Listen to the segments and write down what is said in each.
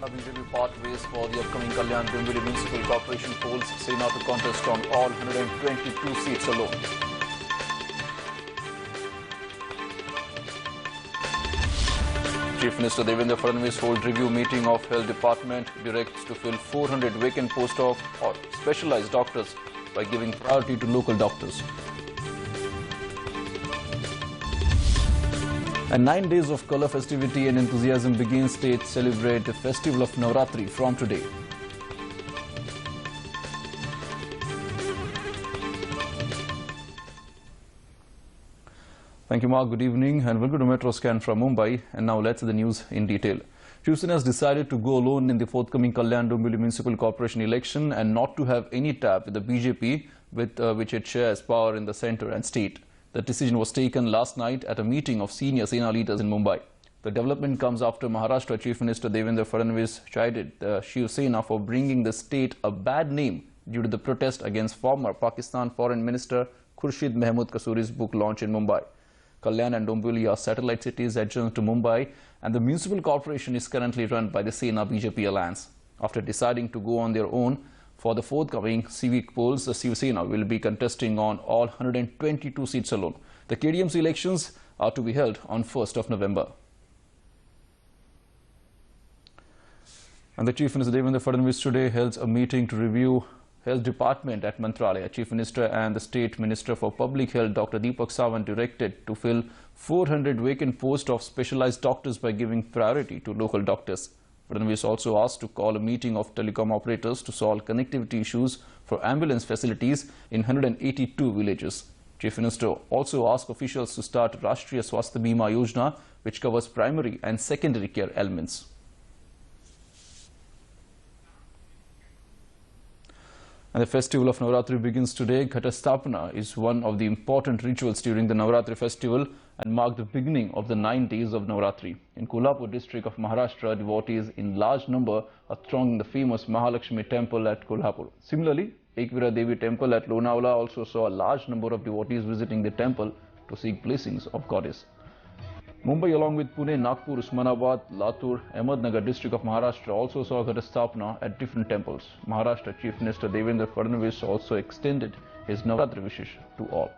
BJP pathways for the upcoming Kalyan Dombivli Municipal Corporation polls. Sena to contest on all 122 seats alone. Chief Minister Devendra Fadnavis holds review meeting of Health Department, directs to fill 400 vacant posts of specialized doctors by giving priority to local doctors. And 9 days of colour, festivity and enthusiasm begin. States celebrate the festival of Navratri from today. Thank you, Mark. Good evening and welcome to Metro Scan from Mumbai. And now let's see the news in detail. Shiv Sena has decided to go alone in the forthcoming Kalyan Dombivli Municipal Corporation election and not to have any tap with the BJP, with which it shares power in the centre and state. The decision was taken last night at a meeting of senior Sena leaders in Mumbai. The development comes after Maharashtra Chief Minister Devendra Fadnavis chided the Shiv Sena for bringing the state a bad name due to the protest against former Pakistan Foreign Minister Khurshid Mahmood Kasuri's book launch in Mumbai. Kalyan and Dombivli are satellite cities adjacent to Mumbai, and the municipal corporation is currently run by the Sena BJP alliance. After deciding to go on their own for the forthcoming civic polls, the Shiv Sena will be contesting on all 122 seats alone. The KDMC elections are to be held on 1st of November. And the Chief Minister Devendra Fadnavis today held a meeting to review Health Department at Mantralaya. Chief Minister and the State Minister for Public Health, Dr. Deepak Sawant, directed to fill 400 vacant posts of specialized doctors by giving priority to local doctors. Fadnavis also asked to call a meeting of telecom operators to solve connectivity issues for ambulance facilities in 182 villages. Chief Minister also asked officials to start Rashtriya Swasthya Bima Yojana, which covers primary and secondary care elements. And the festival of Navratri begins today. Ghatastapana is one of the important rituals during the Navratri festival and mark the beginning of the 9 days of Navratri. In Kolhapur district of Maharashtra, devotees in large number are thronging the famous Mahalakshmi temple at Kolhapur. Similarly, Ekvira Devi temple at Lonavala also saw a large number of devotees visiting the temple to seek blessings of goddess. Mumbai, along with Pune, Nagpur, Usmanabad, Latur, Ahmednagar district of Maharashtra also saw Ghatastapana at different temples. Maharashtra Chief Minister Devendra Fadnavis also extended his Navratri wishes to all.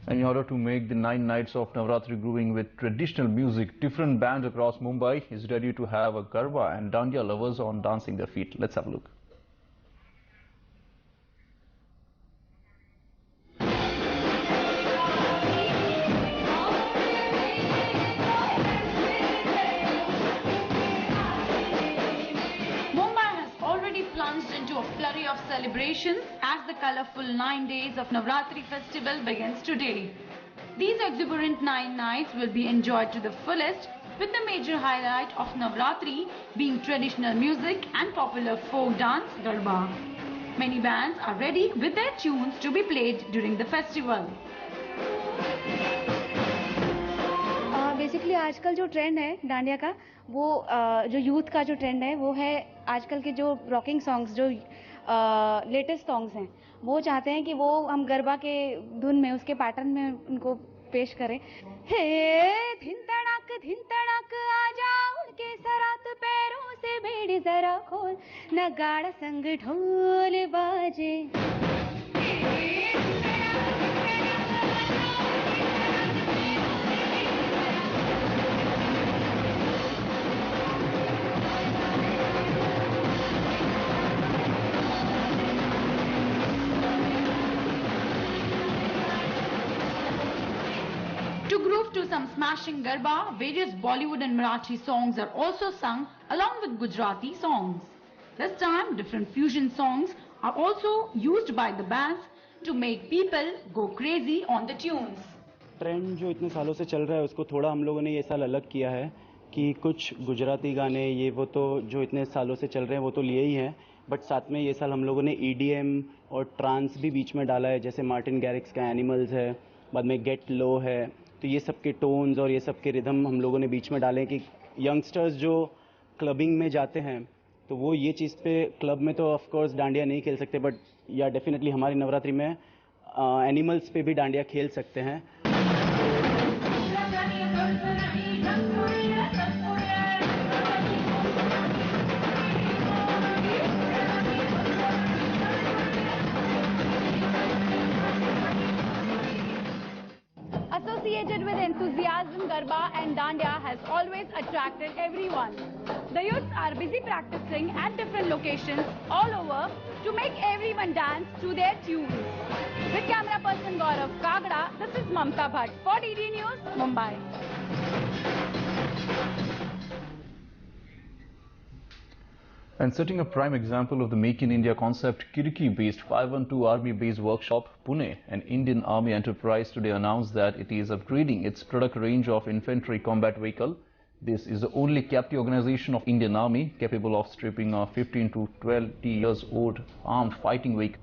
And in order to make the 9 nights of Navratri grooving with traditional music, different bands across Mumbai is ready to have a Garba and Dandiya lovers on dancing their feet. Let's have a look. Of celebrations as the colourful 9 days of Navratri festival begins today. These exuberant 9 nights will be enjoyed to the fullest, with the major highlight of Navratri being traditional music and popular folk dance Garba. Many bands are ready with their tunes to be played during the festival. Basically आजकल जो trend है डांडिया का वो जो youth का जो trend है वो है आजकल के जो रॉकिंग सॉन्ग्स जो लेटेस्ट सॉन्ग्स हैं वो चाहते हैं कि वो हम गरबा के धुन में उसके पैटर्न में उनको पेश करें। हे धिन तड़क आजा उड़ के सरात पैरों से बेड़ी जरा खोल, नगाड़ा संग ढोल बाजे। To groove to some smashing garba, various Bollywood and Marathi songs are also sung along with Gujarati songs. This time, different fusion songs are also used by the bands to make people go crazy on the tunes. Trend जो इतने सालों से चल रहा है उसको थोड़ा हम लोगों ने ये साल अलग किया है कि कुछ गुजराती गाने ये वो तो जो इतने सालों से चल रहे हैं वो तो लिए ही हैं, बट साथ में ये साल हम लोगों ने EDM और ट्रांस भी बीच में डाला है, जैसे मार्टिन गैरिक्स का एनिमल्स है, बाद में गेट लो है। तो ये सब के टोन्स और ये सब के रिदम हम लोगों ने बीच में डाले कि यंगस्टर्स जो क्लबिंग में जाते हैं तो वो ये चीज़ पे क्लब में तो ऑफ कोर्स डांडिया नहीं खेल सकते, बट या डेफिनेटली हमारी नवरात्रि में एनिमल्स पे भी डांडिया खेल सकते हैं। Associated with enthusiasm, Garba and Dandiya has always attracted everyone. The youths are busy practicing at different locations all over to make everyone dance to their tunes. With camera person Gaurav Kagda, this is Mamta Bhatt for DD News, Mumbai. And setting a prime example of the Make in India concept, Kirki-based 512 Army-based workshop, Pune, an Indian Army enterprise, today announced that it is upgrading its product range of infantry combat vehicle. This is the only captive organization of Indian Army capable of stripping a 15 to 20 years old armed fighting vehicle